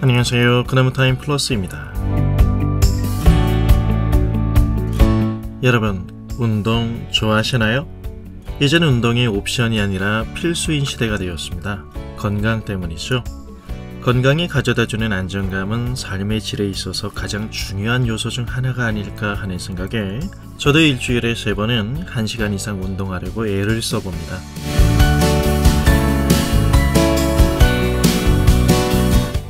안녕하세요. 그나무타임 플러스입니다. 여러분, 운동 좋아하시나요? 이제는 운동이 옵션이 아니라 필수인 시대가 되었습니다. 건강 때문이죠. 건강이 가져다주는 안정감은 삶의 질에 있어서 가장 중요한 요소 중 하나가 아닐까 하는 생각에 저도 일주일에 3번은 1시간 이상 운동하려고 애를 써봅니다.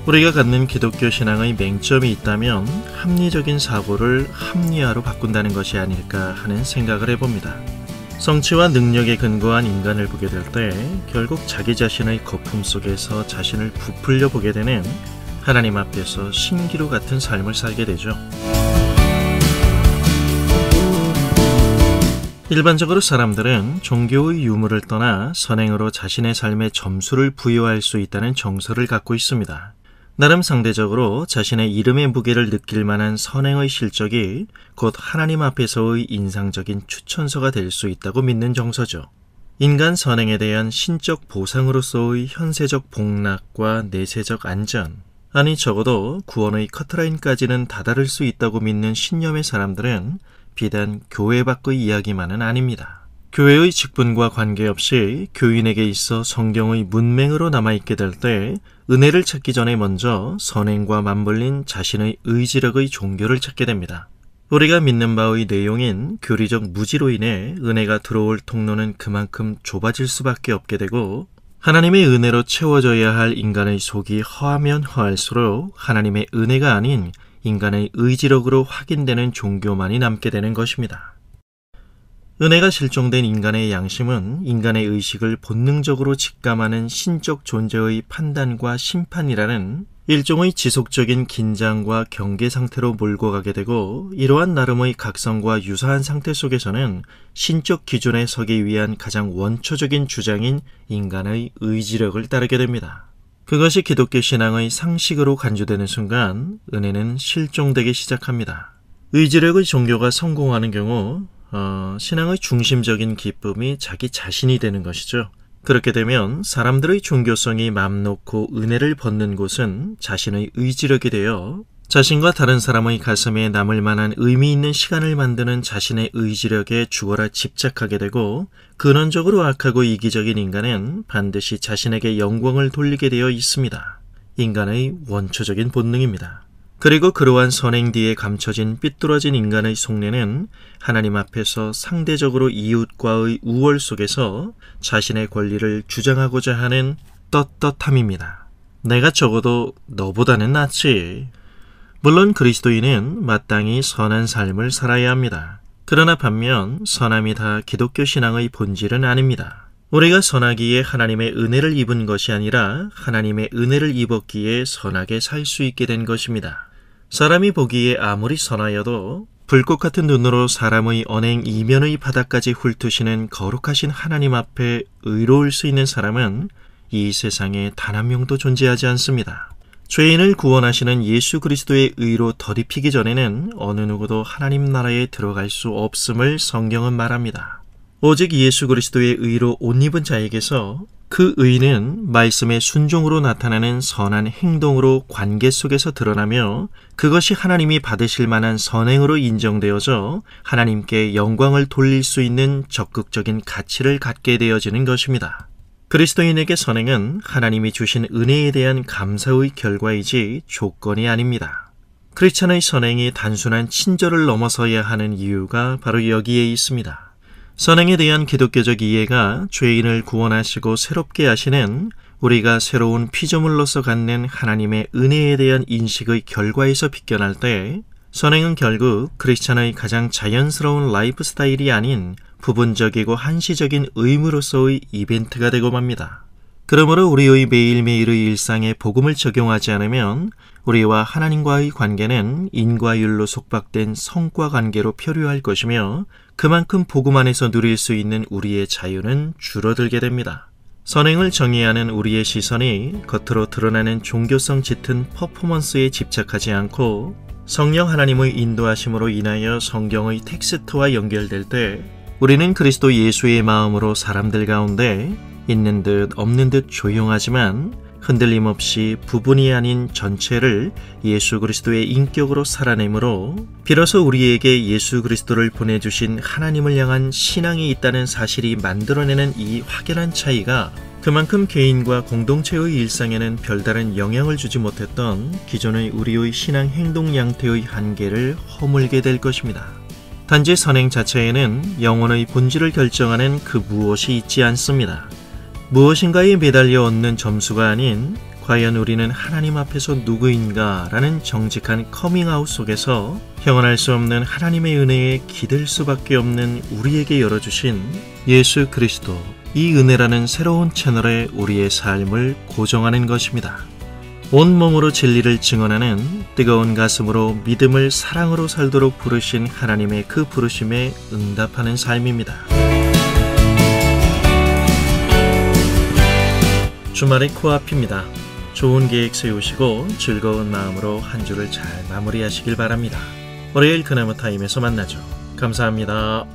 우리가 갖는 기독교 신앙의 맹점이 있다면 합리적인 사고를 합리화로 바꾼다는 것이 아닐까 하는 생각을 해봅니다. 성취와 능력에 근거한 인간을 보게 될 때 결국 자기 자신의 거품 속에서 자신을 부풀려 보게 되는 하나님 앞에서 신기루 같은 삶을 살게 되죠. 일반적으로 사람들은 종교의 유무를 떠나 선행으로 자신의 삶에 점수를 부여할 수 있다는 정서를 갖고 있습니다. 나름 상대적으로 자신의 이름의 무게를 느낄 만한 선행의 실적이 곧 하나님 앞에서의 인상적인 추천서가 될 수 있다고 믿는 정서죠. 인간 선행에 대한 신적 보상으로서의 현세적 복락과 내세적 안전, 아니 적어도 구원의 커트라인까지는 다다를 수 있다고 믿는 신념의 사람들은 비단 교회 밖의 이야기만은 아닙니다. 교회의 직분과 관계없이 교인에게 있어 성경의 문맹으로 남아있게 될 때 은혜를 찾기 전에 먼저 선행과 맞물린 자신의 의지력의 종교를 찾게 됩니다. 우리가 믿는 바의 내용인 교리적 무지로 인해 은혜가 들어올 통로는 그만큼 좁아질 수밖에 없게 되고 하나님의 은혜로 채워져야 할 인간의 속이 허하면 허할수록 하나님의 은혜가 아닌 인간의 의지력으로 확인되는 종교만이 남게 되는 것입니다. 은혜가 실종된 인간의 양심은 인간의 의식을 본능적으로 직감하는 신적 존재의 판단과 심판이라는 일종의 지속적인 긴장과 경계 상태로 몰고 가게 되고 이러한 나름의 각성과 유사한 상태 속에서는 신적 기준에 서기 위한 가장 원초적인 주장인 인간의 의지력을 따르게 됩니다. 그것이 기독교 신앙의 상식으로 간주되는 순간 은혜는 실종되기 시작합니다. 의지력의 종교가 성공하는 경우 신앙의 중심적인 기쁨이 자기 자신이 되는 것이죠. 그렇게 되면 사람들의 종교성이 맘 놓고 은혜를 벗는 곳은 자신의 의지력이 되어 자신과 다른 사람의 가슴에 남을 만한 의미 있는 시간을 만드는 자신의 의지력에 죽어라 집착하게 되고 근원적으로 악하고 이기적인 인간은 반드시 자신에게 영광을 돌리게 되어 있습니다. 인간의 원초적인 본능입니다. 그리고 그러한 선행 뒤에 감춰진 삐뚤어진 인간의 속내는 하나님 앞에서 상대적으로 이웃과의 우월 속에서 자신의 권리를 주장하고자 하는 떳떳함입니다. 내가 적어도 너보다는 낫지. 물론 그리스도인은 마땅히 선한 삶을 살아야 합니다. 그러나 반면 선함이 다 기독교 신앙의 본질은 아닙니다. 우리가 선하기에 하나님의 은혜를 입은 것이 아니라 하나님의 은혜를 입었기에 선하게 살 수 있게 된 것입니다. 사람이 보기에 아무리 선하여도 불꽃 같은 눈으로 사람의 언행 이면의 바닥까지 훑으시는 거룩하신 하나님 앞에 의로울 수 있는 사람은 이 세상에 단 한 명도 존재하지 않습니다. 죄인을 구원하시는 예수 그리스도의 의로 덧입히기 전에는 어느 누구도 하나님 나라에 들어갈 수 없음을 성경은 말합니다. 오직 예수 그리스도의 의로 옷 입은 자에게서 그 의는 말씀의 순종으로 나타나는 선한 행동으로 관계 속에서 드러나며 그것이 하나님이 받으실 만한 선행으로 인정되어져 하나님께 영광을 돌릴 수 있는 적극적인 가치를 갖게 되어지는 것입니다. 그리스도인에게 선행은 하나님이 주신 은혜에 대한 감사의 결과이지 조건이 아닙니다. 크리스찬의 선행이 단순한 친절을 넘어서야 하는 이유가 바로 여기에 있습니다. 선행에 대한 기독교적 이해가 죄인을 구원하시고 새롭게 하시는 우리가 새로운 피조물로서 갖는 하나님의 은혜에 대한 인식의 결과에서 비껴날 때 선행은 결국 크리스찬의 가장 자연스러운 라이프 스타일이 아닌 부분적이고 한시적인 의무로서의 이벤트가 되고 맙니다. 그러므로 우리의 매일매일의 일상에 복음을 적용하지 않으면 우리와 하나님과의 관계는 인과율로 속박된 성과 관계로 표류할 것이며 그만큼 복음 안에서 누릴 수 있는 우리의 자유는 줄어들게 됩니다. 선행을 정의하는 우리의 시선이 겉으로 드러나는 종교성 짙은 퍼포먼스에 집착하지 않고 성령 하나님의 인도하심으로 인하여 성경의 텍스트와 연결될 때 우리는 그리스도 예수의 마음으로 사람들 가운데 있는 듯 없는 듯 조용하지만 흔들림 없이 부분이 아닌 전체를 예수 그리스도의 인격으로 살아내므로 비로소 우리에게 예수 그리스도를 보내주신 하나님을 향한 신앙이 있다는 사실이 만들어내는 이 확연한 차이가 그만큼 개인과 공동체의 일상에는 별다른 영향을 주지 못했던 기존의 우리의 신앙 행동 양태의 한계를 허물게 될 것입니다. 단지 선행 자체에는 영혼의 본질을 결정하는 그 무엇이 있지 않습니다. 무엇인가에 매달려 얻는 점수가 아닌 과연 우리는 하나님 앞에서 누구인가 라는 정직한 커밍아웃 속에서 형언할 수 없는 하나님의 은혜에 기댈 수밖에 없는 우리에게 열어주신 예수 그리스도, 이 은혜라는 새로운 채널에 우리의 삶을 고정하는 것입니다. 온몸으로 진리를 증언하는 뜨거운 가슴으로 믿음을 사랑으로 살도록 부르신 하나님의 그 부르심에 응답하는 삶입니다. 주말의 코앞입니다. 좋은 계획 세우시고 즐거운 마음으로 한 주를 잘 마무리하시길 바랍니다. 월요일 그나무 타임에서 만나죠. 감사합니다.